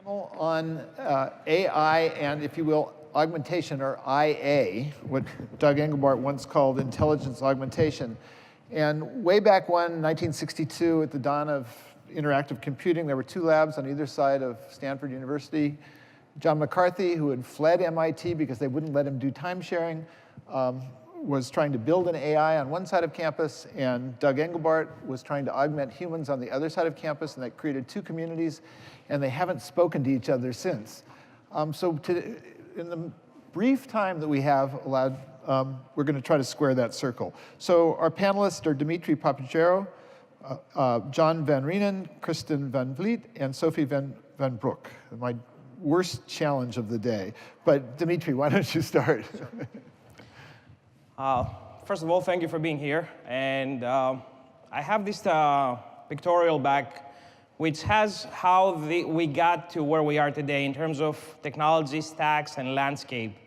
Panel on AI and, if you will, augmentation, or IA, what Doug Engelbart once called intelligence augmentation. And way back when, 1962, at the dawn of interactive computing, there were two labs on either side of Stanford University. John McCarthy, who had fled MIT because they wouldn't let him do time sharing, was trying to build an AI on one side of campus, and Doug Engelbart was trying to augment humans on the other side of campus, and that created two communities, and they haven't spoken to each other since. In the brief time that we have allowed, we're going to try to square that circle. So our panelists are Dimitris Papageorgiou, John van Reenen, Krystyn van Vliet, and Sophie Vandebroek. My worst challenge of the day. But Dimitris, why don't you start? First of all, thank you for being here. And I have this pictorial back which has how we got to where we are today in terms of technology stacks and landscape.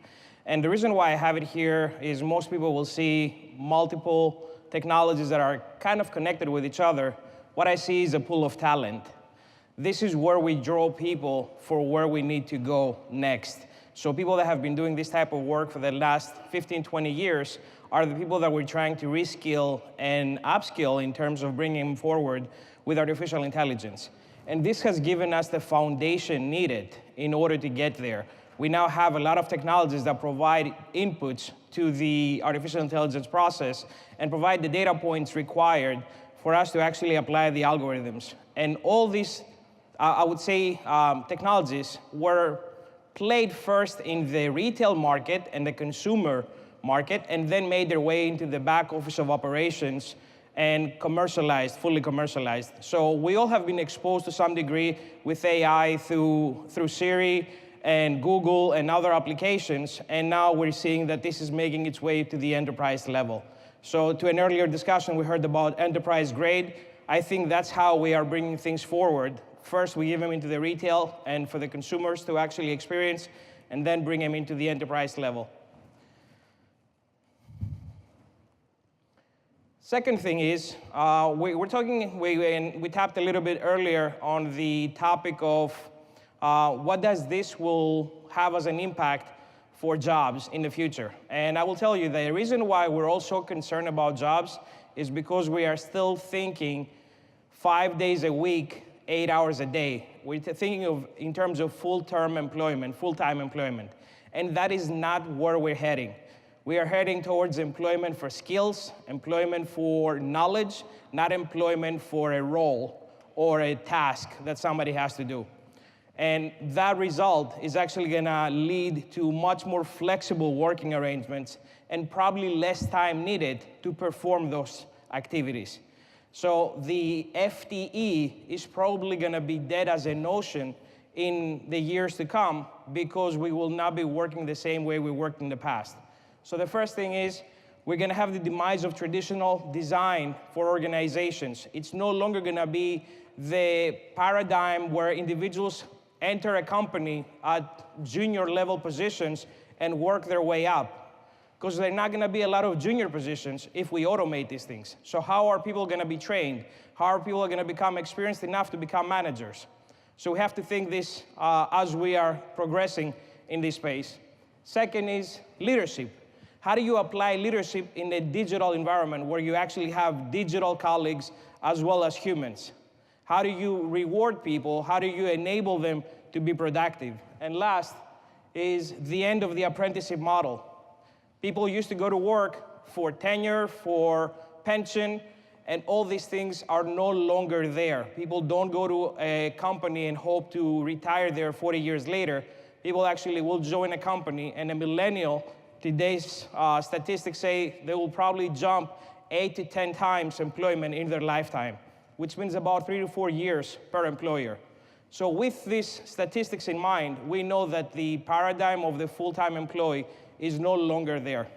And the reason why I have it here is most people will see multiple technologies that are kind of connected with each other. What I see is a pool of talent. This is where we draw people for where we need to go next. So people that have been doing this type of work for the last 15, 20 years are the people that we're trying to reskill and upskill in terms of bringing them forward with artificial intelligence. And this has given us the foundation needed in order to get there. We now have a lot of technologies that provide inputs to the artificial intelligence process and provide the data points required for us to actually apply the algorithms. And all these, I would say, technologies were played first in the retail market and the consumer market, and then made their way into the back office of operations and commercialized, fully commercialized. So we all have been exposed to some degree with AI through Siri and Google and other applications, and now we're seeing that this is making its way to the enterprise level. So to an earlier discussion, we heard about enterprise grade. I think that's how we are bringing things forward. First, we give them into the retail and for the consumers to actually experience, and then bring them into the enterprise level. Second thing is, we tapped a little bit earlier on the topic of what does this will have as an impact for jobs in the future. And I will tell you the reason why we're all so concerned about jobs is because we are still thinking 5 days a week, 8 hours a day. We're thinking of in terms of full-term employment, full-time employment. And that is not where we're heading. We are heading towards employment for skills, employment for knowledge, not employment for a role or a task that somebody has to do. And that result is actually going to lead to much more flexible working arrangements and probably less time needed to perform those activities. So the FTE is probably going to be dead as a notion in the years to come because we will not be working the same way we worked in the past. So the first thing is we're going to have the demise of traditional design for organizations. It's no longer going to be the paradigm where individuals enter a company at junior level positions and work their way up, because there are not going to be a lot of junior positions if we automate these things. So how are people going to be trained? How are people going to become experienced enough to become managers? So we have to think this as we are progressing in this space. Second is leadership. How do you apply leadership in a digital environment where you actually have digital colleagues as well as humans? How do you reward people? How do you enable them to be productive? And last is the end of the apprenticeship model. People used to go to work for tenure, for pension, and all these things are no longer there. People don't go to a company and hope to retire there 40 years later. People actually will join a company, and a millennial, today's statistics say they will probably jump 8 to 10 times employment in their lifetime, which means about 3 to 4 years per employer. So with these statistics in mind, we know that the paradigm of the full-time employee is no longer there.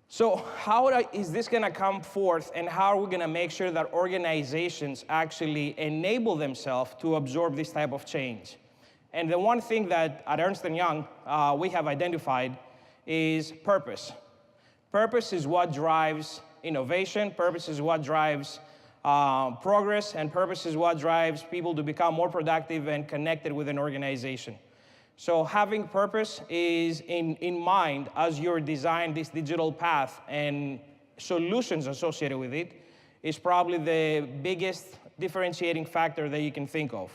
So how is this going to come forth, and how are we going to make sure that organizations actually enable themselves to absorb this type of change? And the one thing that at Ernst & Young we have identified is purpose. Purpose is what drives innovation. Purpose is what drives Progress and purpose is what drives people to become more productive and connected with an organization. So having purpose is in mind as you design this digital path and solutions associated with it is probably the biggest differentiating factor that you can think of.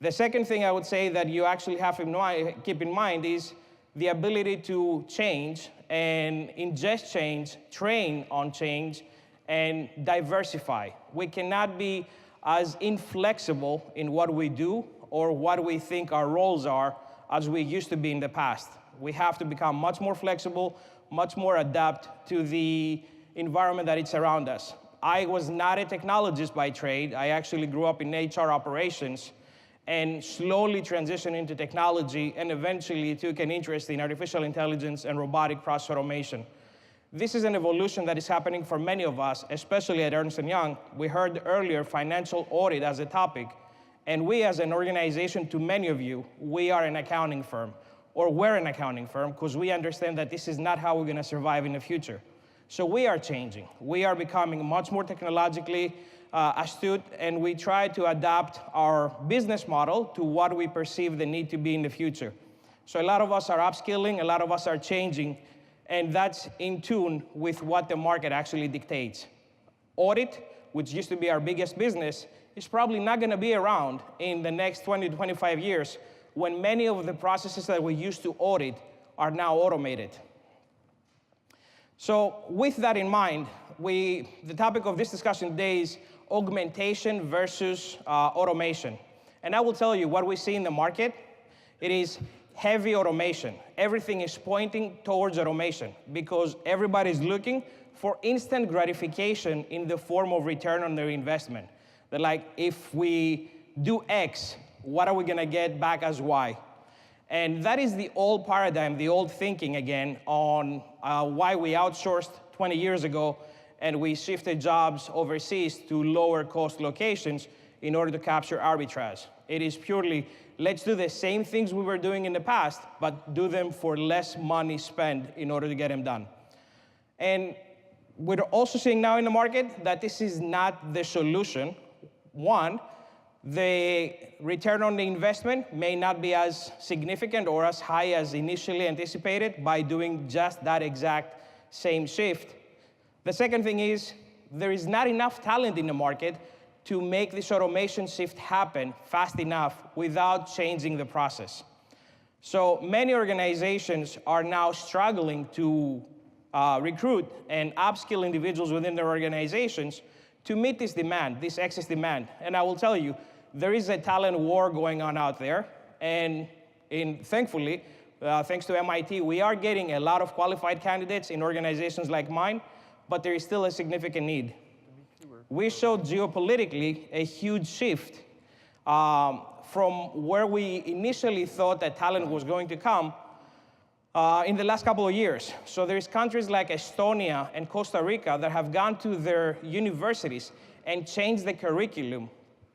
The second thing I would say that you actually have to keep in mind is the ability to change and ingest change, train on change, and diversify. We cannot be as inflexible in what we do or what we think our roles are as we used to be in the past. We have to become much more flexible, much more adapt to the environment that is around us. I was not a technologist by trade. I actually grew up in HR operations and slowly transitioned into technology and eventually took an interest in artificial intelligence and robotic process automation. This is an evolution that is happening for many of us, especially at Ernst & Young. We heard earlier financial audit as a topic, and we as an organization, to many of you, we are an accounting firm, or we're an accounting firm, because we understand that this is not how we're going to survive in the future. So we are changing. We are becoming much more technologically astute, and we try to adapt our business model to what we perceive the need to be in the future. So a lot of us are upskilling, a lot of us are changing, and that's in tune with what the market actually dictates. Audit, which used to be our biggest business, is probably not going to be around in the next 20 to 25 years when many of the processes that we used to audit are now automated. So with that in mind, the topic of this discussion today is augmentation versus automation. And I will tell you what we see in the market. It is heavy automation. Everything is pointing towards automation because everybody's looking for instant gratification in the form of return on their investment. That like, if we do X, what are we going to get back as Y? And that is the old paradigm, the old thinking again on why we outsourced 20 years ago and we shifted jobs overseas to lower cost locations in order to capture arbitrage. It is purely, let's do the same things we were doing in the past, but do them for less money spent in order to get them done. And we're also seeing now in the market that this is not the solution. One, the return on the investment may not be as significant or as high as initially anticipated by doing just that exact same shift. The second thing is there is not enough talent in the market to make this automation shift happen fast enough without changing the process. So many organizations are now struggling to recruit and upskill individuals within their organizations to meet this demand, this excess demand. And I will tell you, there is a talent war going on out there, and thankfully, thanks to MIT, we are getting a lot of qualified candidates in organizations like mine, but there is still a significant need. We showed geopolitically a huge shift from where we initially thought that talent was going to come in the last couple of years. So there's countries like Estonia and Costa Rica that have gone to their universities and changed the curriculum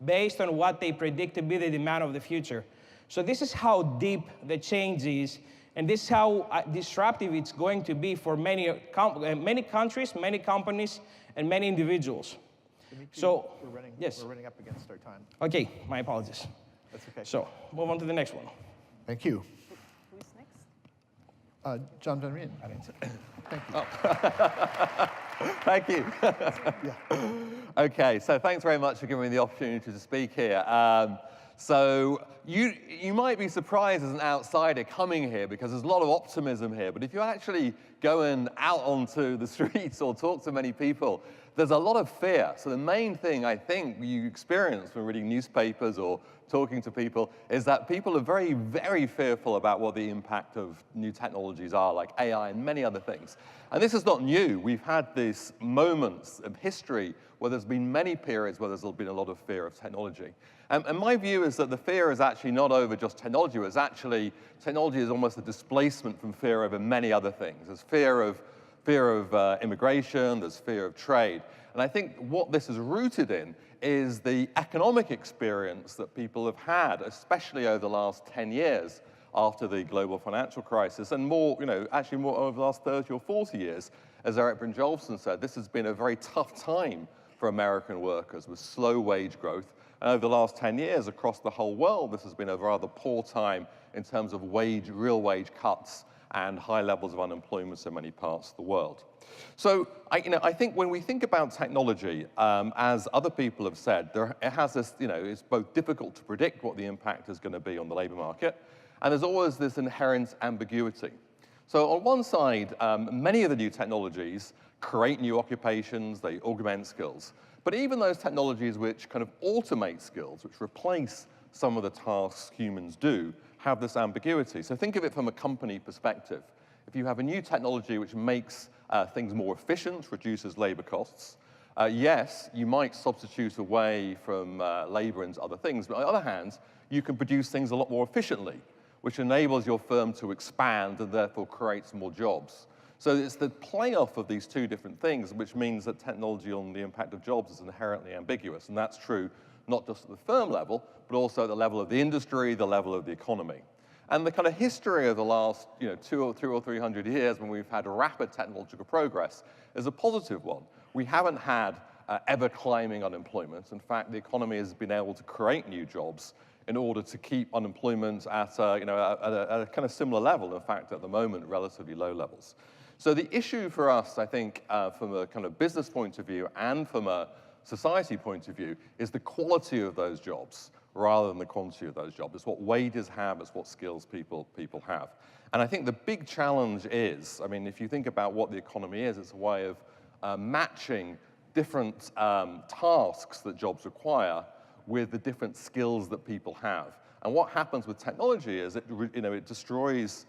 based on what they predict to be the demand of the future. So this is how deep the change is, and this is how disruptive it's going to be for many countries, many companies, and many individuals. Dimitris, So, we're running up against our time. Okay, my apologies. That's okay. So, move on to the next one. Thank you. Who's next? John Van Reenen. Thank you. Thank you. Yeah. Okay, so thanks very much for giving me the opportunity to speak here. So you might be surprised as an outsider coming here because there's a lot of optimism here, but if you actually go out onto the streets or talk to many people, there's a lot of fear. So the main thing I think you experience when reading newspapers or talking to people is that people are very, very fearful about what the impact of new technologies are, like AI and many other things. And this is not new. We've had these moments of history where there's been many periods where there's been a lot of fear of technology. And my view is that the fear is actually not over just technology. It's actually, technology is almost a displacement from fear over many other things. There's fear of immigration, there's fear of trade. And I think what this is rooted in is the economic experience that people have had, especially over the last 10 years after the global financial crisis, and more, actually more over the last 30 or 40 years. As Eric Brynjolfsson said, this has been a very tough time for American workers with slow wage growth. And over the last 10 years, across the whole world, this has been a rather poor time in terms of real wage cuts and high levels of unemployment in many parts of the world. So I think when we think about technology, as other people have said, it has this, it's both difficult to predict what the impact is going to be on the labor market, and there's always this inherent ambiguity. So on one side, many of the new technologies create new occupations, they augment skills. But even those technologies which kind of automate skills, which replace some of the tasks humans do, have this ambiguity. So think of it from a company perspective. If you have a new technology which makes things more efficient, reduces labor costs, yes, you might substitute away from labor into other things, but on the other hand, you can produce things a lot more efficiently, which enables your firm to expand and therefore creates more jobs. So it's the playoff of these two different things, which means that technology on the impact of jobs is inherently ambiguous. And that's true not just at the firm level, but also at the level of the industry, the level of the economy. And the kind of history of the last 200 or 300 years when we've had rapid technological progress is a positive one. We haven't had ever climbing unemployment. In fact, the economy has been able to create new jobs in order to keep unemployment at a kind of similar level. In fact, at the moment, relatively low levels. So the issue for us, I think, from a kind of business point of view and from a society point of view, is the quality of those jobs rather than the quantity of those jobs. It's what wages have, it's what skills people have. And I think the big challenge is, if you think about what the economy is, it's a way of matching different tasks that jobs require with the different skills that people have. And what happens with technology is it destroys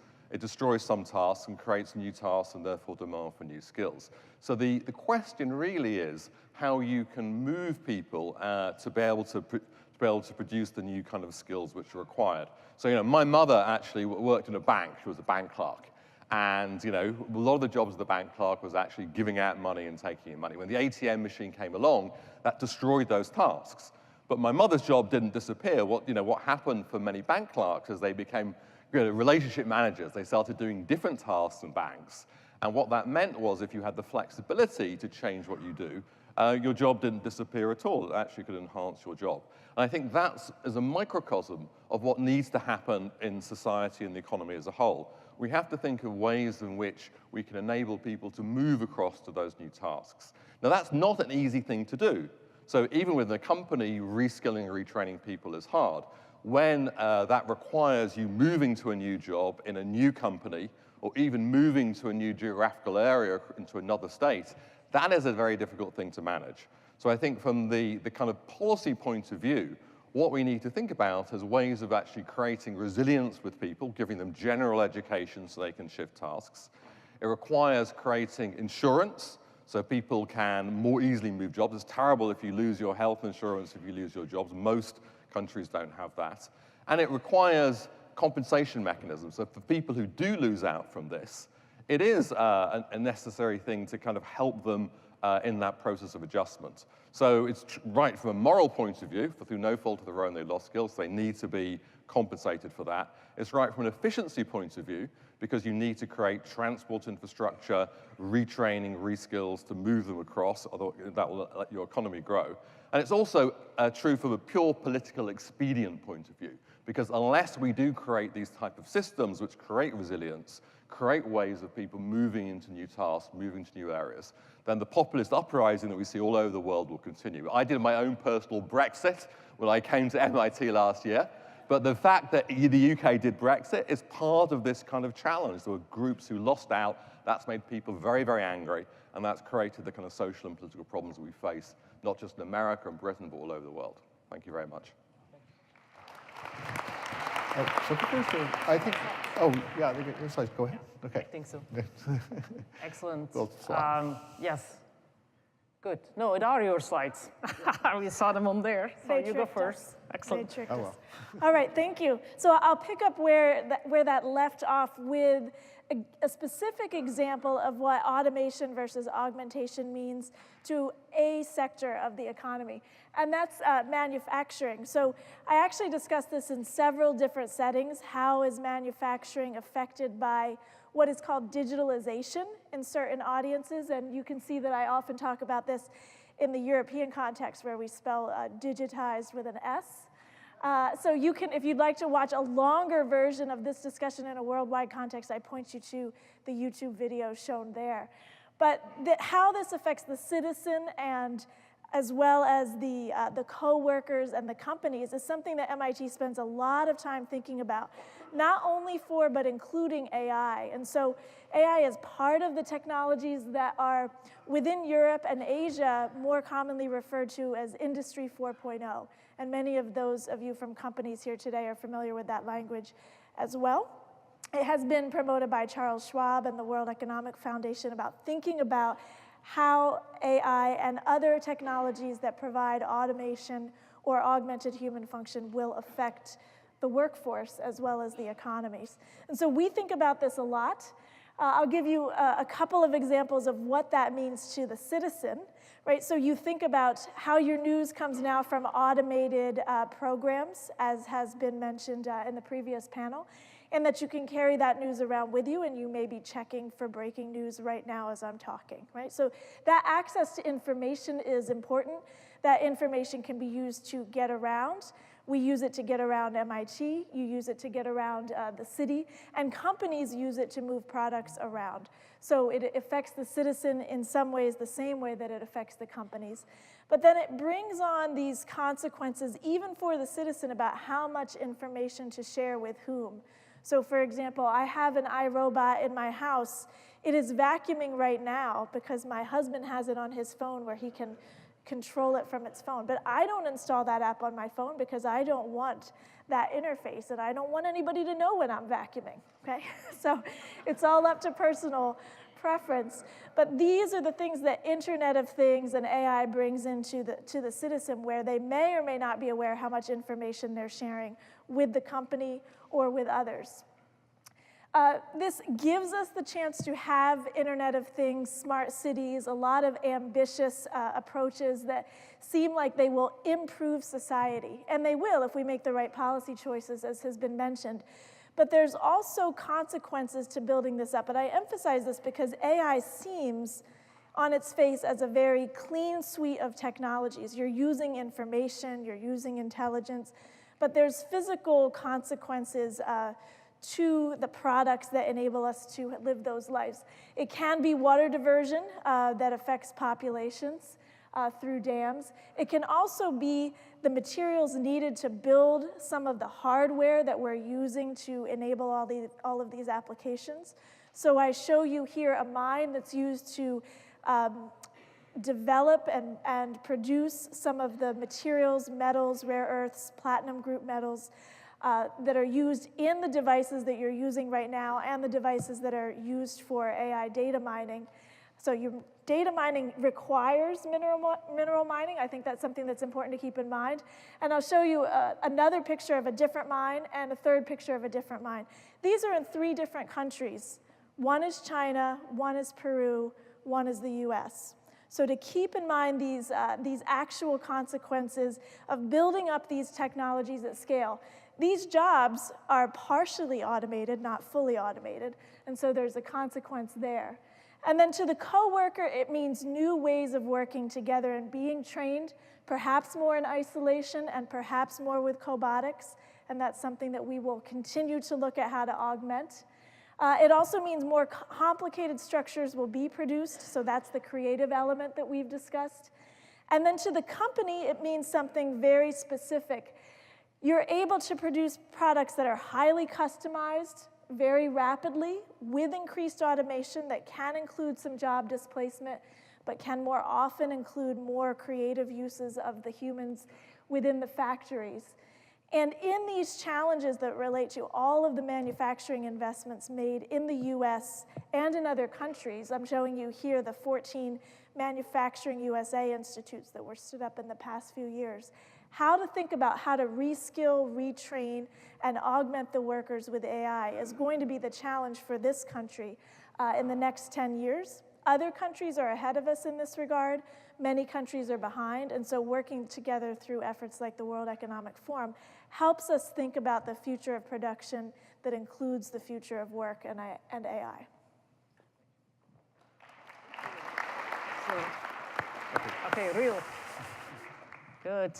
some tasks and creates new tasks and therefore demand for new skills. So the question really is how you can move people to be able to produce the new kind of skills which are required. So my mother actually worked in a bank. She was a bank clerk. And a lot of the jobs of the bank clerk was actually giving out money and taking in money. When the ATM machine came along, that destroyed those tasks. But my mother's job didn't disappear. What happened for many bank clerks is they became relationship managers. They started doing different tasks in banks. And what that meant was if you had the flexibility to change what you do, your job didn't disappear at all. It actually could enhance your job. And I think that is a microcosm of what needs to happen in society and the economy as a whole. We have to think of ways in which we can enable people to move across to those new tasks. Now, that's not an easy thing to do. So even within a company, reskilling and retraining people is hard. When that requires you moving to a new job in a new company, or even moving to a new geographical area into another state, that is a very difficult thing to manage. So I think from the kind of policy point of view, what we need to think about is ways of actually creating resilience with people, giving them general education so they can shift tasks. It requires creating insurance so people can more easily move jobs. It's terrible if you lose your health insurance, if you lose your jobs. Most countries don't have that. And it requires compensation mechanisms. So for people who do lose out from this, it is a necessary thing to kind of help them in that process of adjustment. So it's right from a moral point of view, for through no fault of their own they lost skills, they need to be compensated for that. It's right from an efficiency point of view, because you need to create transport infrastructure, retraining, reskills to move them across, although that will let your economy grow. And it's also true from a pure political expedient point of view, because unless we do create these type of systems which create resilience, create ways of people moving into new tasks, moving to new areas, then the populist uprising that we see all over the world will continue. I did my own personal Brexit when I came to MIT last year, but the fact that the UK did Brexit is part of this kind of challenge. There were groups who lost out. That's made people very, very angry, and that's created the kind of social and political problems that we face, not just in America and Britain, but all over the world. Thank you very much. I think, your slides, go ahead. Okay. I think so. Excellent. Well, Yes. Good. No, it are your slides. We saw them on there. So They you go tricked first. us. Excellent. They tricked Oh, us. All right, thank you. So I'll pick up where that left off with a specific example of what automation versus augmentation means to a sector of the economy, and that's manufacturing. So I actually discussed this in several different settings. How is manufacturing affected by what is called digitalization in certain audiences? And you can see that I often talk about this in the European context where we spell digitized with an S. So you can, if you'd like to watch a longer version of this discussion in a worldwide context, I point you to the YouTube video shown there. But how this affects the citizen and as well as the co-workers and the companies is something that MIT spends a lot of time thinking about, not only for, but including AI. And so AI is part of the technologies that are within Europe and Asia more commonly referred to as Industry 4.0. And many of those of you from companies here today are familiar with that language as well. It has been promoted by Charles Schwab and the World Economic Foundation about thinking about how AI and other technologies that provide automation or augmented human function will affect the workforce as well as the economies. And so we think about this a lot. I'll give you a couple of examples of what that means to the citizen, right? So you think about how your news comes now from automated programs, as has been mentioned in the previous panel, and that you can carry that news around with you, and you may be checking for breaking news right now as I'm talking, right? So that access to information is important. That information can be used to get around. We use it to get around MIT. You use it to get around the city. And companies use it to move products around. So it affects the citizen in some ways the same way that it affects the companies. But then it brings on these consequences, even for the citizen, about how much information to share with whom. So for example, I have an iRobot in my house. It is vacuuming right now because my husband has it on his phone where he can control it from its phone. But I don't install that app on my phone because I don't want that interface, and I don't want anybody to know when I'm vacuuming, okay? So it's all up to personal preference. But these are the things that Internet of Things and AI brings into the citizen, where they may or may not be aware how much information they're sharing with the company or with others. This gives us the chance to have Internet of Things, smart cities, a lot of ambitious approaches that seem like they will improve society. And they will if we make the right policy choices, as has been mentioned. But there's also consequences to building this up. And I emphasize this because AI seems on its face as a very clean suite of technologies. You're using information, you're using intelligence, but there's physical consequences to the products that enable us to live those lives. It can be water diversion that affects populations through dams. It can also be the materials needed to build some of the hardware that we're using to enable all of these applications. So I show you here a mine that's used to develop and produce some of the materials, metals, rare earths, platinum group metals, that are used in the devices that you're using right now and the devices that are used for AI data mining. So your data mining requires mineral mining. I think that's something that's important to keep in mind. And I'll show you another picture of a different mine and a third picture of a different mine. These are in 3 different countries. One is China, one is Peru, one is the US. So to keep in mind these actual consequences of building up these technologies at scale. These jobs are partially automated, not fully automated, and so there's a consequence there. And then to the coworker, it means new ways of working together and being trained, perhaps more in isolation and perhaps more with cobotics, and that's something that we will continue to look at how to augment. It also means more complicated structures will be produced, so that's the creative element that we've discussed. And then to the company, it means something very specific. You're able to produce products that are highly customized very rapidly with increased automation that can include some job displacement, but can more often include more creative uses of the humans within the factories. And in these challenges that relate to all of the manufacturing investments made in the US and in other countries, I'm showing you here the 14 Manufacturing USA institutes that were stood up in the past few years. How to think about how to reskill, retrain, and augment the workers with AI is going to be the challenge for this country in the next 10 years. Other countries are ahead of us in this regard. Many countries are behind, and so working together through efforts like the World Economic Forum helps us think about the future of production that includes the future of work and AI. Okay, Okay, real. Good.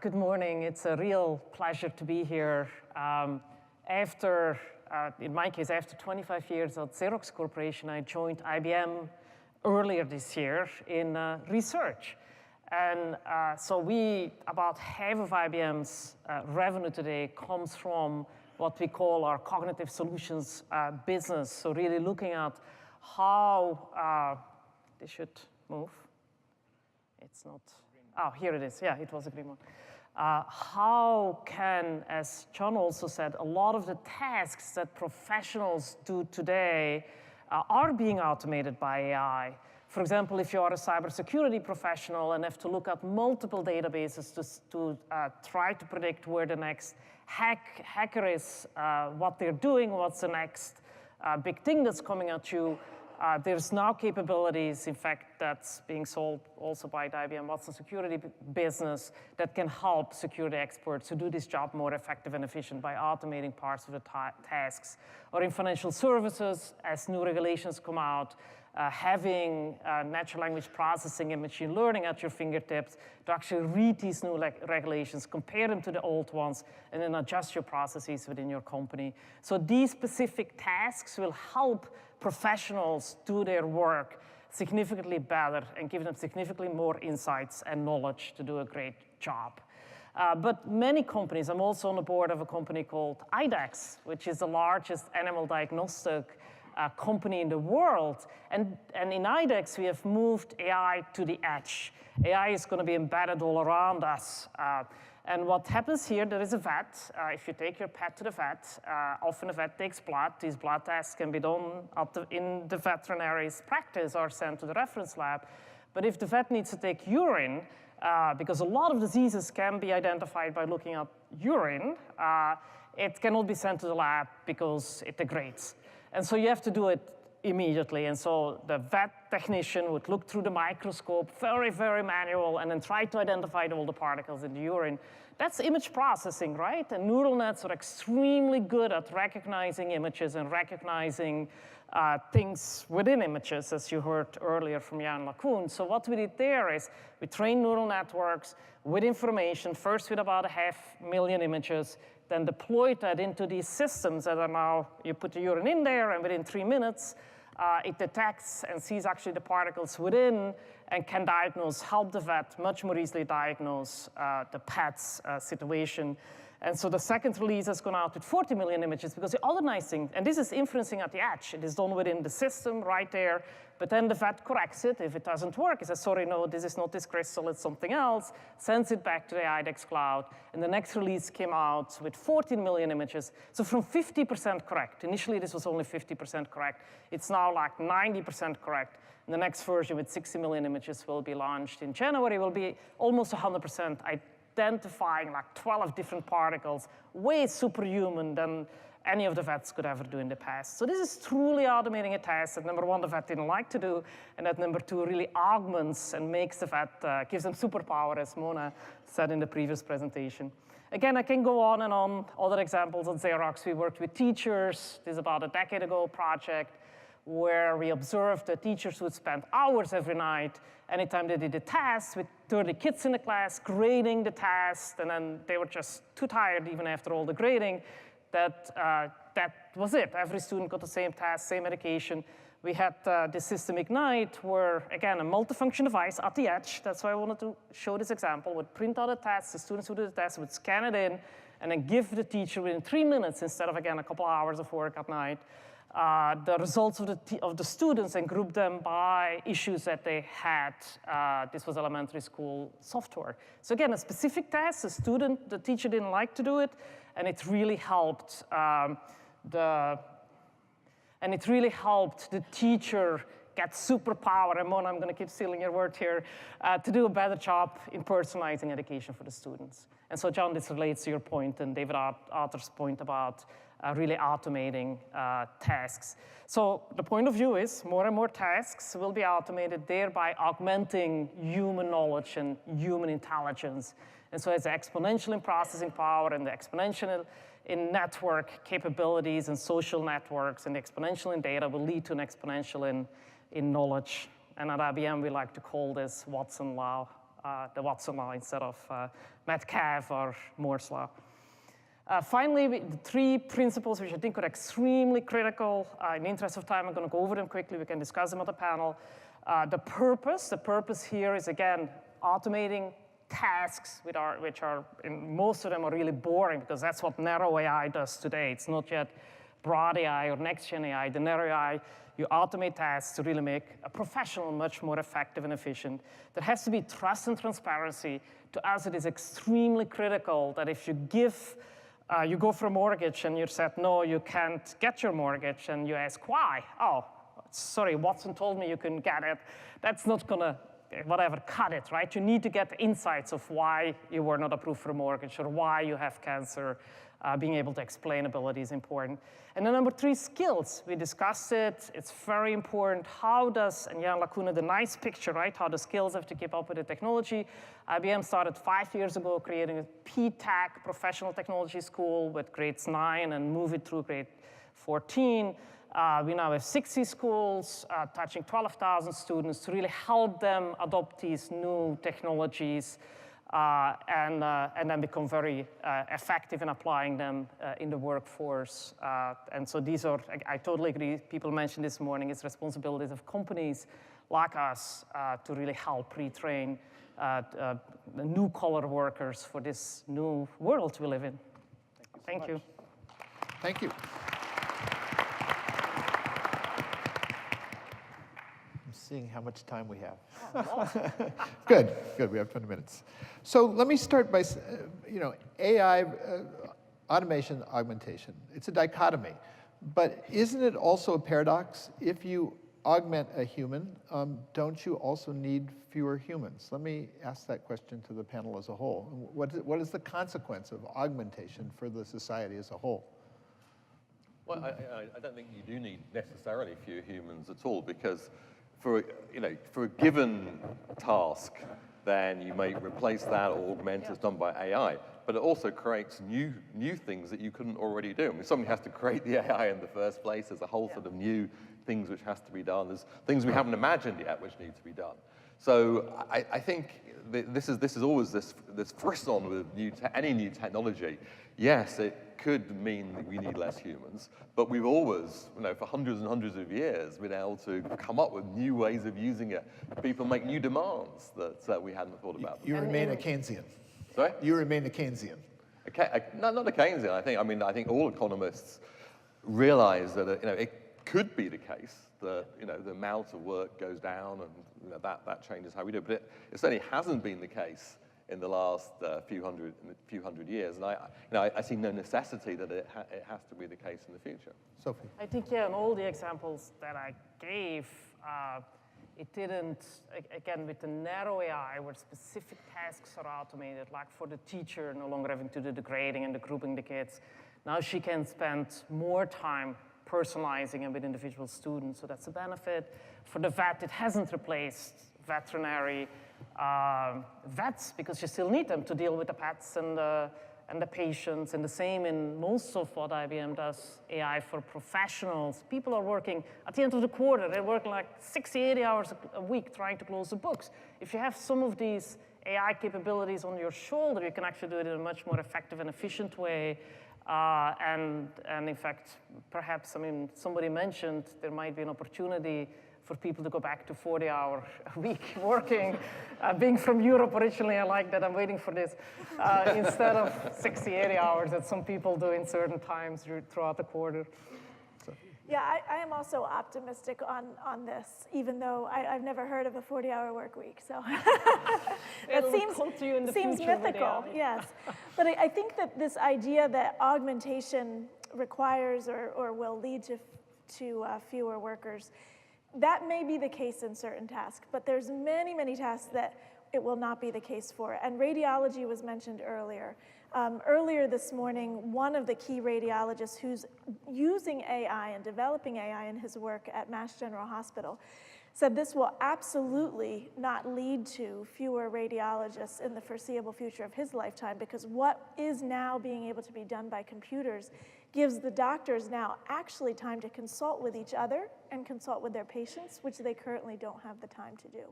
Good morning. It's a real pleasure to be here. In my case, after 25 years at Xerox Corporation, I joined IBM earlier this year in research. And so about half of IBM's revenue today comes from what we call our cognitive solutions business. So really looking at how, this should move. It's not, oh, here it is. Yeah, it was a green one. How can, as John also said, a lot of the tasks that professionals do today are being automated by AI. For example, if you are a cybersecurity professional and have to look at multiple databases to try to predict where the next hacker is, what they're doing, what's the next big thing that's coming at you, there's now capabilities, in fact, that's being sold also by the IBM Watson security business that can help security experts to do this job more effective and efficient by automating parts of the tasks. Or in financial services, as new regulations come out, having natural language processing and machine learning at your fingertips to actually read these new regulations, compare them to the old ones, and then adjust your processes within your company. So these specific tasks will help professionals do their work significantly better and give them significantly more insights and knowledge to do a great job. But many companies, I'm also on the board of a company called IDEXX, which is the largest animal diagnostic company in the world. And in IDEXX, we have moved AI to the edge. AI is going to be embedded all around us. And what happens here, there is a vet. If you take your pet to the vet, often the vet takes blood. These blood tests can be done in the veterinary's practice or sent to the reference lab. But if the vet needs to take urine, because a lot of diseases can be identified by looking at urine, it cannot be sent to the lab because it degrades. And so you have to do it immediately. And so the vet technician would look through the microscope, very, very manual, and then try to identify all the particles in the urine. That's image processing, right? And neural nets are extremely good at recognizing images and recognizing things within images, as you heard earlier from Jan LeCun. So what we did there is we trained neural networks with information, first with about 500,000 images, then deployed that into these systems that are now, you put the urine in there, and within 3 minutes, it detects and sees actually the particles within and can help the vet much more easily diagnose the pet's situation. And so the second release has gone out with 40 million images because the other nice thing, and this is inferencing at the edge. It is done within the system right there, but then the vet corrects it. If it doesn't work, it says, sorry, no, this is not this crystal, it's something else, sends it back to the IDEXX cloud. And the next release came out with 14 million images. So from 50% correct, initially this was only 50% correct, it's now like 90% correct. And the next version with 60 million images will be launched in January, will be almost 100% identifying like 12 different particles, way superhuman than any of the vets could ever do in the past. So this is truly automating a task that, number one, the vet didn't like to do, and that, number two, really augments and makes the vet, gives them superpower, as Mona said in the previous presentation. Again, I can go on and on. Other examples at Xerox, we worked with teachers. This is about a decade ago project where we observed that teachers would spend hours every night anytime they did a task with 30 kids in the class grading the task, and then they were just too tired even after all the grading, that was it. Every student got the same task, same medication. We had this system Ignite where, again, a multifunction device at the edge, that's why I wanted to show this example, would print out a test, the students who did the test would scan it in, and then give the teacher within 3 minutes, instead of, again, a couple hours of work at night, the results of the students and group them by issues that they had. This was elementary school software. So again, a specific task, the teacher didn't like to do it, and it really helped the teacher get superpower, and Mona, I'm going to keep stealing your word here, to do a better job in personalizing education for the students. And so, John, this relates to your point and David Arthur's point about really automating tasks. So the point of view is more and more tasks will be automated, thereby augmenting human knowledge and human intelligence. And so it's exponential in processing power and the exponential in network capabilities and social networks, and the exponential in data will lead to an exponential in knowledge. And at IBM, we like to call this Watson law the Watson law instead of Metcalfe or Moore's law. Finally, the three principles which I think are extremely critical. In the interest of time, I'm going to go over them quickly. We can discuss them on the panel. The purpose here is, again, automating tasks which are, most of them are really boring because that's what narrow AI does today. It's not yet broad AI or next-gen AI. The narrow AI, you automate tasks to really make a professional much more effective and efficient. There has to be trust and transparency. To us, it is extremely critical that if you you go for a mortgage and you're said, no, you can't get your mortgage, and you ask why. Oh, sorry, Watson told me you couldn't get it. That's not gonna, whatever, cut it, right? You need to get the insights of why you were not approved for a mortgage or why you have cancer. Being able to explain ability is important. And then number three, skills. We discussed it. It's very important. How does, and Jan Lacuna, the nice picture, right? How the skills have to keep up with the technology. IBM started 5 years ago creating a PTAC, Professional Technology School, with grades 9 and move it through grade 14. We now have 60 schools touching 12,000 students to really help them adopt these new technologies and then become very effective in applying them in the workforce. And so these are, I totally agree, people mentioned this morning, it's responsibilities of companies like us to really help retrain the new-collar workers for this new world we live in. Thank you. Thank you. Seeing how much time we have. Good, we have 20 minutes. So let me start by, AI, automation, augmentation. It's a dichotomy, but isn't it also a paradox? If you augment a human, don't you also need fewer humans? Let me ask that question to the panel as a whole. What is the consequence of augmentation for the society as a whole? Well, I don't think you do need necessarily fewer humans at all, because for a given task, then you may replace that or augment as done by AI. But it also creates new things that you couldn't already do. I mean, somebody has to create the AI in the first place. There's a whole sort of new things which has to be done. There's things we haven't imagined yet which need to be done. So I think this is always this frisson with any new technology. Yes, it could mean that we need less humans, but we've always, for hundreds and hundreds of years, been able to come up with new ways of using it. People make new demands that we hadn't thought about. You remain a Keynesian. Sorry? You remain a Keynesian. Not a Keynesian. I think all economists realize that it could be the case that the amount of work goes down and that changes how we do it. But it certainly hasn't been the case in the last few hundred years, and I see no necessity that it has to be the case in the future. Sophie. I think, yeah, in all the examples that I gave, it didn't, again, with the narrow AI, where specific tasks are automated, like for the teacher, no longer having to do the grading and the grouping the kids. Now she can spend more time personalizing and with individual students, so that's a benefit. For the vet, it hasn't replaced veterinary vets, because you still need them to deal with the pets and the patients, and the same in most of what IBM does, AI for professionals. People are working, at the end of the quarter, they're working like 60, 80 hours a week trying to close the books. If you have some of these AI capabilities on your shoulder, you can actually do it in a much more effective and efficient way. And in fact, perhaps, somebody mentioned there might be an opportunity for people to go back to 40-hour a week working. Being from Europe originally, I like that, I'm waiting for this, instead of 60, 80 hours that some people do in certain times throughout the quarter. Yeah, I am also optimistic on this, even though I've never heard of a 40-hour work week. So that seems mythical, yes. But I think that this idea that augmentation requires or will lead to fewer workers, that may be the case in certain tasks, but there's many, many tasks that it will not be the case for. And radiology was mentioned earlier. Earlier this morning, one of the key radiologists who's using AI and developing AI in his work at Mass General Hospital said this will absolutely not lead to fewer radiologists in the foreseeable future of his lifetime, because what is now being able to be done by computers gives the doctors now actually time to consult with each other and consult with their patients, which they currently don't have the time to do.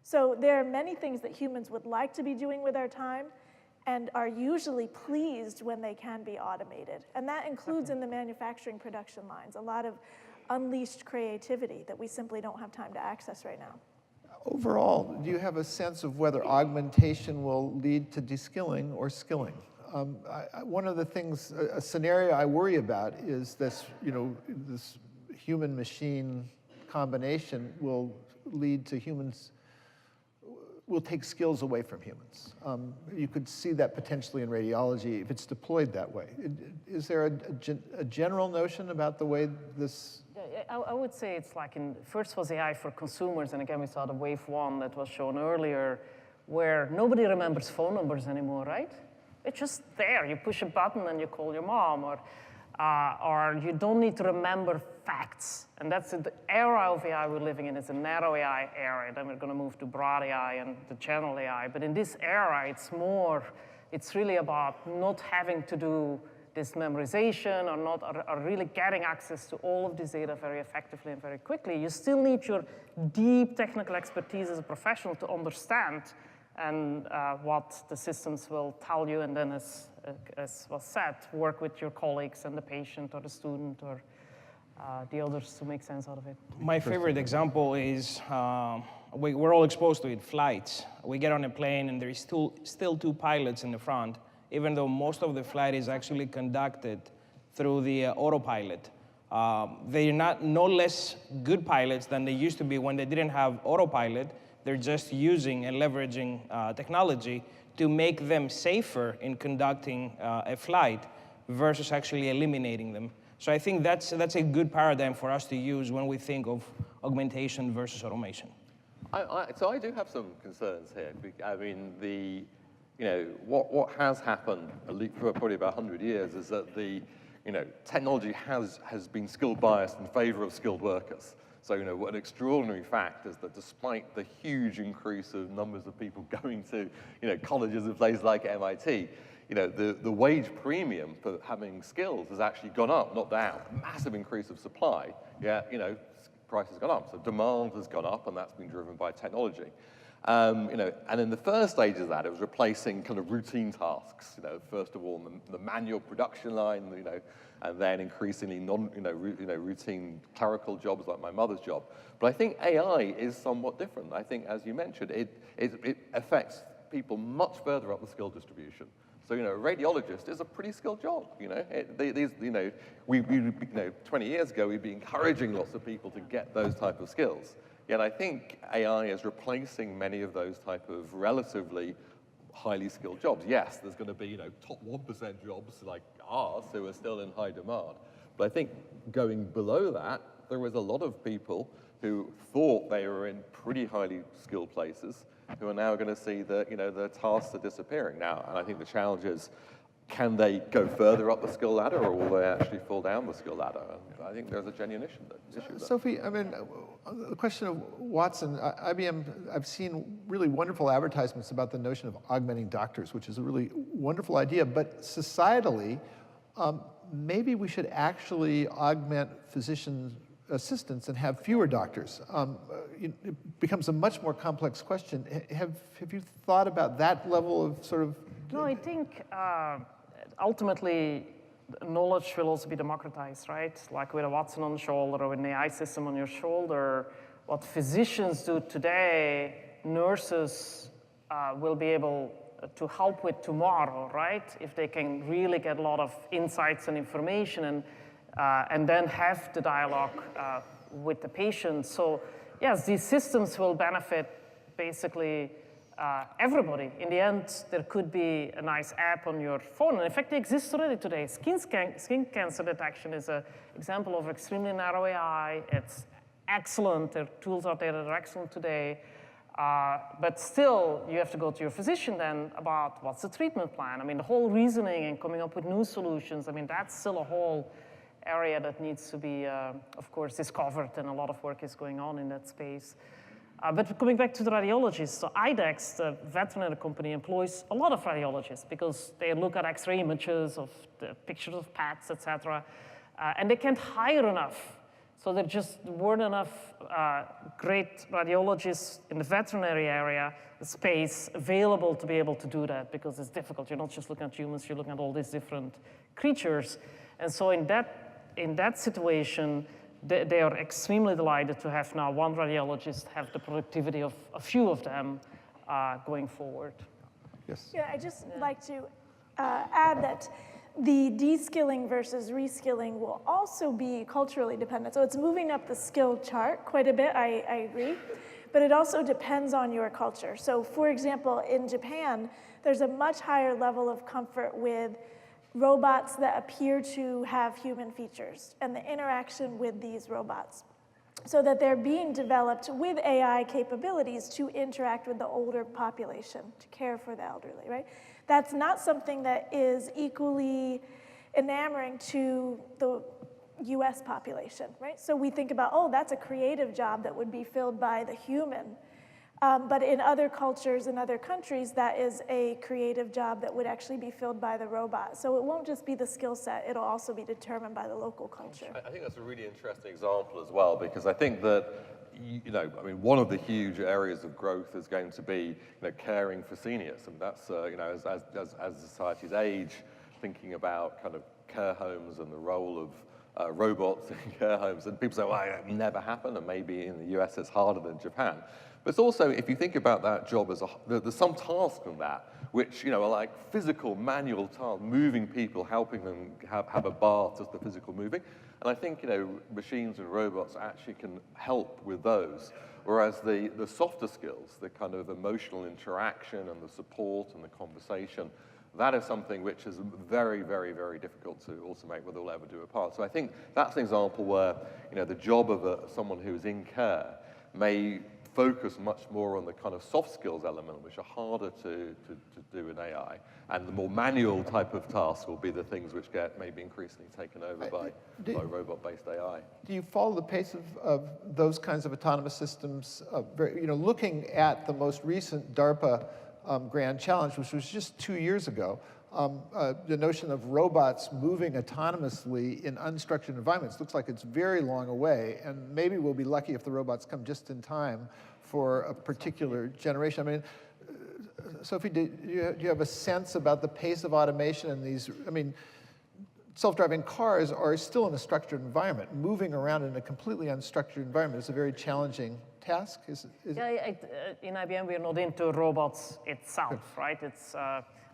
So there are many things that humans would like to be doing with our time and are usually pleased when they can be automated. And that includes in the manufacturing production lines, a lot of unleashed creativity that we simply don't have time to access right now. Overall, do you have a sense of whether augmentation will lead to de-skilling or skilling? One of the things, a scenario I worry about is this, this human-machine combination will lead to humans, will take skills away from humans. You could see that potentially in radiology if it's deployed that way. Is there a general notion about the way this? Yeah, I would say it's like first was AI for consumers, and again we saw the wave 1 that was shown earlier, where nobody remembers phone numbers anymore, right? It's just there. You push a button and you call your mom, or you don't need to remember facts. And that's the era of AI we're living in. It's a narrow AI era. Then we're going to move to broad AI and the general AI. But in this era, it's really about not having to do this memorization or really getting access to all of this data very effectively and very quickly. You still need your deep technical expertise as a professional to understand and what the systems will tell you, and then as was said, work with your colleagues and the patient or the student or the others to make sense out of it. My favorite example is, we're all exposed to it, flights. We get on a plane and there is still 2 pilots in the front, even though most of the flight is actually conducted through the autopilot. They're no less good pilots than they used to be when they didn't have autopilot. They're just using and leveraging technology to make them safer in conducting a flight versus actually eliminating them. So I think that's a good paradigm for us to use when we think of augmentation versus automation. So I do have some concerns here. I mean, what has happened for probably about 100 years is that technology has been skill biased in favor of skilled workers. So, what an extraordinary fact is that despite the huge increase of numbers of people going to, colleges in places like MIT, the wage premium for having skills has actually gone up, not down. Massive increase of supply, price has gone up. So demand has gone up, and that's been driven by technology. And in the first stage of that, it was replacing kind of routine tasks. First of all, the manual production line, and then increasingly routine clerical jobs like my mother's job. But I think AI is somewhat different. I think, as you mentioned, it affects people much further up the skill distribution. So, a radiologist is a pretty skilled job. 20 years ago, we'd be encouraging lots of people to get those type of skills. Yet I think AI is replacing many of those type of relatively highly skilled jobs. Yes, there's going to be, top 1% jobs like ours who are still in high demand. But I think going below that, there was a lot of people who thought they were in pretty highly skilled places who are now going to see that, their tasks are disappearing now. And I think the challenge is, can they go further up the skill ladder, or will they actually fall down the skill ladder? And I think there's a genuine issue there. Sophie, I mean, the question of Watson, IBM, I've seen really wonderful advertisements about the notion of augmenting doctors, which is a really wonderful idea. But societally, maybe we should actually augment physician assistants and have fewer doctors. It becomes a much more complex question. Have you thought about that level of sort of? No, I think ultimately knowledge will also be democratized, right? Like with a Watson on the shoulder or with an AI system on your shoulder. What physicians do today, nurses will be able to help with tomorrow, right? If they can really get a lot of insights and information and then have the dialogue with the patient. So yes, these systems will benefit basically everybody. In the end, there could be a nice app on your phone. And in fact, it exists already today. Skin cancer detection is an example of extremely narrow AI. It's excellent. There are tools out there that are excellent today. But still, you have to go to your physician then about what's the treatment plan. I mean, the whole reasoning and coming up with new solutions, I mean, that's still a whole area that needs to be, of course, discovered, and a lot of work is going on in that space. But coming back to the radiologists, so IDEX, the veterinary company, employs a lot of radiologists because they look at X-ray images of the pictures of pets, et cetera, and they can't hire enough So there just weren't enough great radiologists in the veterinary area, space available to be able to do that, because it's difficult. You're not just looking at humans, you're looking at all these different creatures. And so in that situation, they are extremely delighted to have now one radiologist have the productivity of a few of them going forward. Yes. Yeah, I just like to add that the de-skilling versus reskilling will also be culturally dependent. So it's moving up the skill chart quite a bit, I agree. But it also depends on your culture. So for example, in Japan, there's a much higher level of comfort with robots that appear to have human features and the interaction with these robots, so that they're being developed with AI capabilities to interact with the older population, to care for the elderly, right? That's not something that is equally enamoring to the US population, right? So we think about, oh, that's a creative job that would be filled by the human. But in other cultures and other countries, that is a creative job that would actually be filled by the robot. So it won't just be the skill set, it'll also be determined by the local culture. I think that's a really interesting example as well, because I think that, one of the huge areas of growth is going to be, caring for seniors, and that's, as societies age, thinking about kind of care homes and the role of robots in care homes, and people say, well, it never happened, and maybe in the US it's harder than Japan. But it's also, if you think about that job there's some tasks in that which, are like physical, manual tasks, moving people, helping them have a bath, just the physical moving. And I think, machines and robots actually can help with those. Whereas the softer skills, the kind of emotional interaction and the support and the conversation, that is something which is very, very, very difficult to automate, whether they'll ever do a part. So I think that's an example where, the job of someone who is in care may focus much more on the kind of soft skills element, which are harder to do in AI. And the more manual type of tasks will be the things which get maybe increasingly taken over by robot-based AI. Do you follow the pace of those kinds of autonomous systems? Looking at the most recent DARPA Grand Challenge, which was just 2 years ago, the notion of robots moving autonomously in unstructured environments looks like it's very long away, and maybe we'll be lucky if the robots come just in time for a particular generation. I mean, Sophie, do you have a sense about the pace of automation in these? I mean, self-driving cars are still in a structured environment. Moving around in a completely unstructured environment is a very challenging task. In IBM, we're not into robots itself, right? It's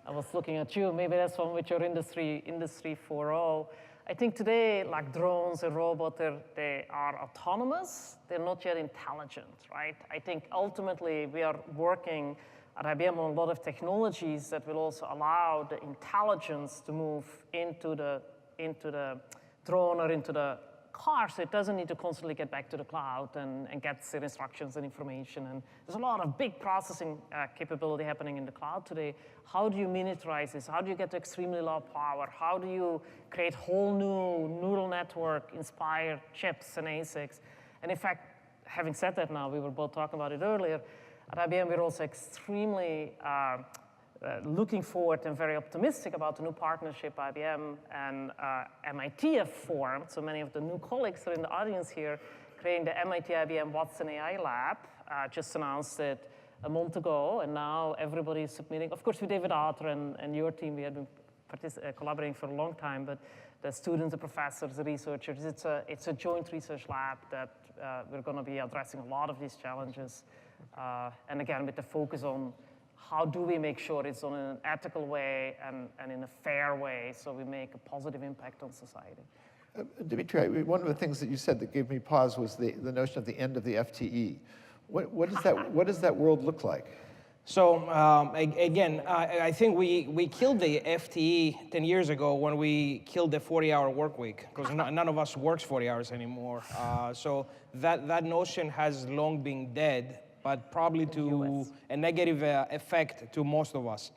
I was looking at you, maybe that's one with your industry 4.0. I think today, like drones and robots, they are autonomous. They're not yet intelligent, right? I think ultimately we are working at IBM on a lot of technologies that will also allow the intelligence to move into the drone or into the car, so it doesn't need to constantly get back to the cloud and get their instructions and information. And there's a lot of big processing capability happening in the cloud today. How do you miniaturize this? How do you get to extremely low power? How do you create whole new neural network-inspired chips and ASICs? And in fact, having said that now, we were both talking about it earlier, at IBM we're also extremely looking forward and very optimistic about the new partnership IBM and MIT have formed. So many of the new colleagues are in the audience here, creating the MIT IBM Watson AI Lab. Just announced it a month ago, and now everybody is submitting. Of course, with David Arthur and your team, we have been collaborating for a long time, but the students, the professors, the researchers, it's a joint research lab that we're going to be addressing a lot of these challenges. And again, with the focus on how do we make sure it's on an ethical way and in a fair way so we make a positive impact on society? Dimitri, one of the things that you said that gave me pause was the notion of the end of the FTE. What does that world look like? So again, I think we killed the FTE 10 years ago when we killed the 40-hour work week, because none of us works 40 hours anymore. So that notion has long been dead, but probably to a negative effect to most of us.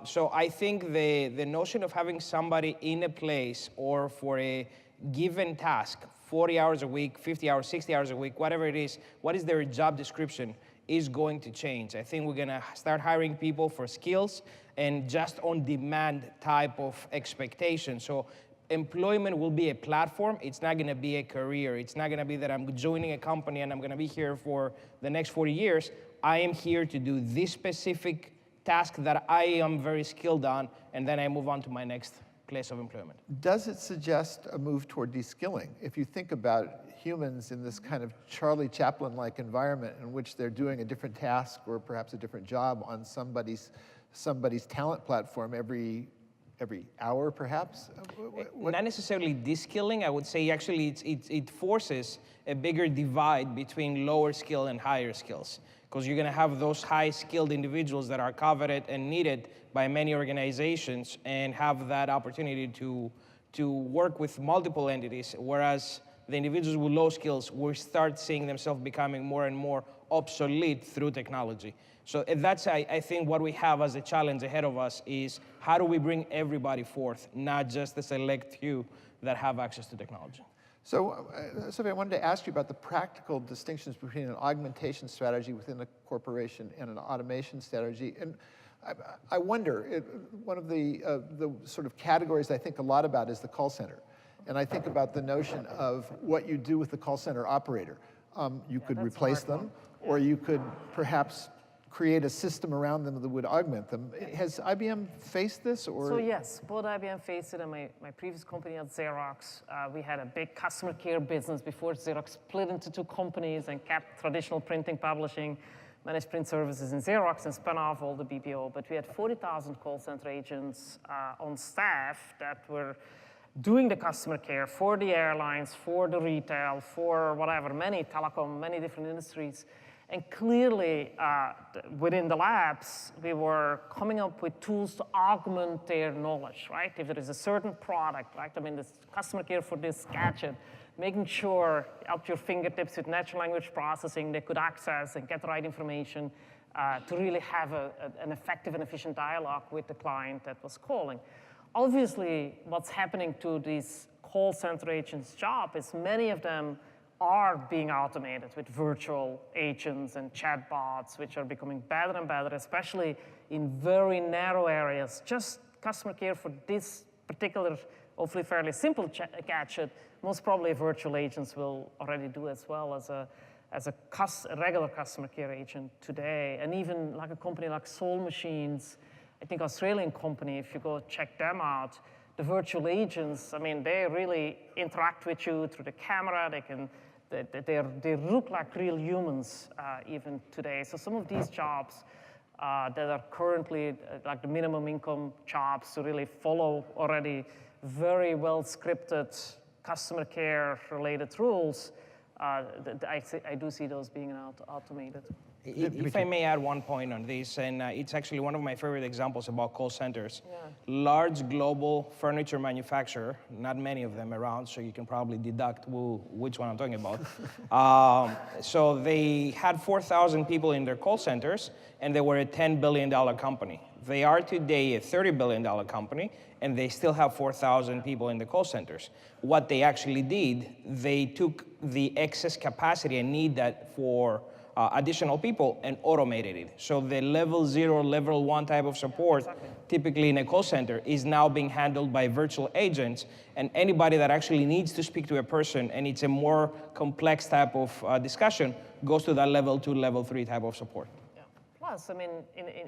So I think the notion of having somebody in a place or for a given task, 40 hours a week, 50 hours, 60 hours a week, whatever it is, what is their job description is going to change. I think we're gonna start hiring people for skills and just on demand type of expectation. So employment will be a platform. It's not going to be a career. It's not going to be that I'm joining a company and I'm going to be here for the next 40 years. I am here to do this specific task that I am very skilled on, and then I move on to my next place of employment. Does it suggest a move toward de-skilling? If you think about humans in this kind of Charlie Chaplin-like environment in which they're doing a different task or perhaps a different job on somebody's talent platform every hour, perhaps? Not necessarily de-skilling. I would say actually it forces a bigger divide between lower skill and higher skills, because you're going to have those high-skilled individuals that are coveted and needed by many organizations and have that opportunity to work with multiple entities, whereas the individuals with low skills will start seeing themselves becoming more and more obsolete through technology. So that's, I think, what we have as a challenge ahead of us is how do we bring everybody forth, not just the select few that have access to technology. So, Sophie, I wanted to ask you about the practical distinctions between an augmentation strategy within a corporation and an automation strategy. And I wonder, one of the sort of categories I think a lot about is the call center. And I think about the notion of what you do with the call center operator. You could replace them, or you could perhaps create a system around them that would augment them. Has IBM faced this? Or? So yes, both IBM faced it and my previous company at Xerox. We had a big customer care business before Xerox split into two companies and kept traditional printing, publishing, managed print services in Xerox and spun off all the BPO. But we had 40,000 call center agents on staff that were doing the customer care for the airlines, for the retail, for whatever, many telecom, many different industries. And clearly, within the labs, we were coming up with tools to augment their knowledge, right? If there is a certain product, right? I mean, this customer care for this gadget, making sure at your fingertips with natural language processing, they could access and get the right information to really have an effective and efficient dialogue with the client that was calling. Obviously, what's happening to these call center agents' job is many of them are being automated with virtual agents and chatbots, which are becoming better and better, especially in very narrow areas. Just customer care for this particular, hopefully fairly simple gadget, most probably virtual agents will already do as well as a regular customer care agent today. And even like a company like Soul Machines, I think Australian company, if you go check them out, the virtual agents, I mean, they really interact with you through the camera. They look like real humans even today. So some of these jobs that are currently like the minimum income jobs to really follow already very well scripted customer care related rules, I do see those being automated. If I may add one point on this, and it's actually one of my favorite examples about call centers. Yeah. Large global furniture manufacturer, not many of them around, so you can probably deduct which one I'm talking about. So they had 4,000 people in their call centers, and they were a $10 billion company. They are today a $30 billion company, and they still have 4,000 people in the call centers. What they actually did, they took the excess capacity and need that for additional people and automated it. So the level 0, level 1 type of support, typically in a call center, is now being handled by virtual agents. And anybody that actually needs to speak to a person and it's a more complex type of discussion goes to that level 2, level 3 type of support. Yeah. Plus, I mean,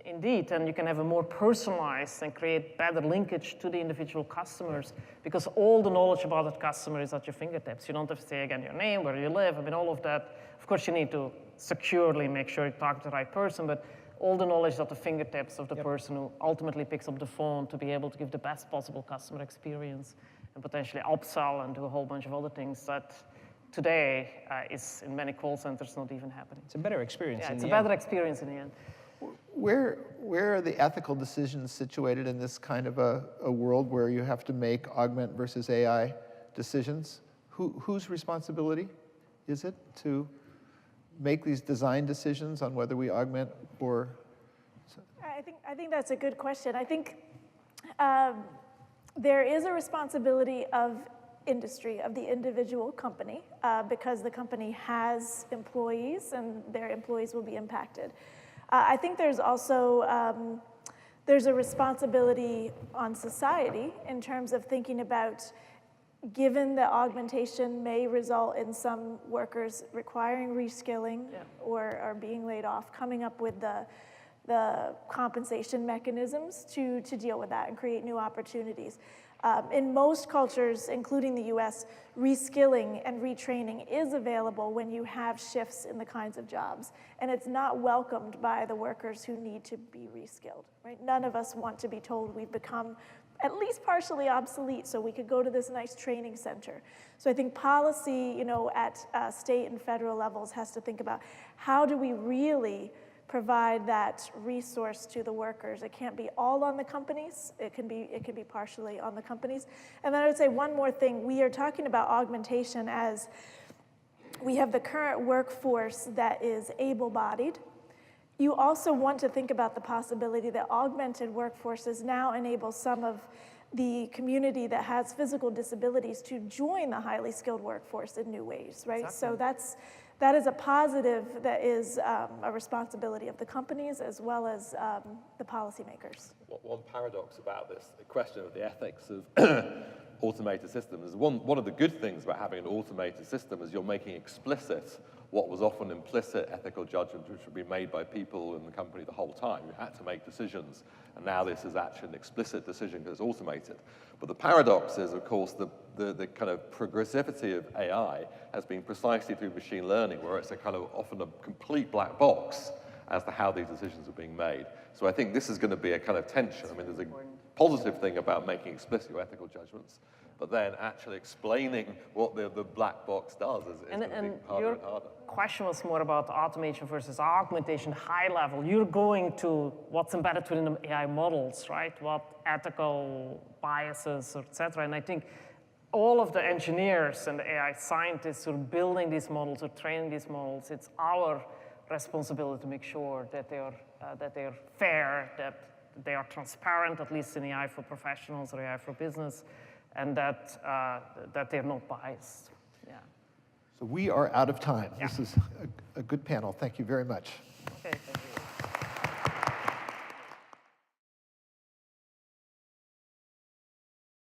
indeed, and you can have a more personalized and create better linkage to the individual customers because all the knowledge about that customer is at your fingertips. You don't have to say again your name, where you live, I mean, all of that. Of course, you need to securely make sure you talk to the right person, but all the knowledge at the fingertips of the person who ultimately picks up the phone to be able to give the best possible customer experience and potentially upsell and do a whole bunch of other things that today is in many call centers not even happening. It's a better experience. Yeah, it's a better experience in the end. Where are the ethical decisions situated in this kind of a world where you have to make augment versus AI decisions? Whose responsibility is it to make these design decisions on whether we augment or? I think that's a good question. I think there is a responsibility of industry, of the individual company, because the company has employees and their employees will be impacted. I think there's also there's a responsibility on society in terms of thinking about given that augmentation may result in some workers requiring reskilling or being laid off, coming up with the compensation mechanisms to deal with that and create new opportunities. In most cultures, including the US, reskilling and retraining is available when you have shifts in the kinds of jobs. And it's not welcomed by the workers who need to be reskilled, right? None of us want to be told we've become at least partially obsolete so we could go to this nice training center. So I think policy, at state and federal levels has to think about how do we really provide that resource to the workers. It can't be all on the companies. It can be partially on the companies. And then I would say one more thing. We are talking about augmentation as we have the current workforce that is able-bodied. You also want to think about the possibility that augmented workforces now enable some of the community that has physical disabilities to join the highly skilled workforce in new ways, right? Exactly. So that is a positive that is a responsibility of the companies as well as the policymakers. One paradox about this, the question of the ethics of automated systems, is one of the good things about having an automated system is you're making explicit what was often implicit ethical judgments which would be made by people in the company the whole time. You had to make decisions, and now this is actually an explicit decision because it's automated. But the paradox is, of course, the kind of progressivity of AI has been precisely through machine learning, where it's a kind of often a complete black box as to how these decisions are being made. So I think this is going to be a kind of tension. I mean, there's a positive thing about making explicit your ethical judgments, but then actually explaining what the black box does is going to be harder and harder. Question was more about automation versus augmentation, high level. You're going to what's embedded within the AI models, right? What ethical biases, et cetera. And I think all of the engineers and the AI scientists who are building these models or training these models, it's our responsibility to make sure that they are fair, that they are transparent, at least in AI for professionals or AI for business, and that they're not biased. Yeah. So we are out of time. This is a good panel. Thank you very much. Okay, thank you.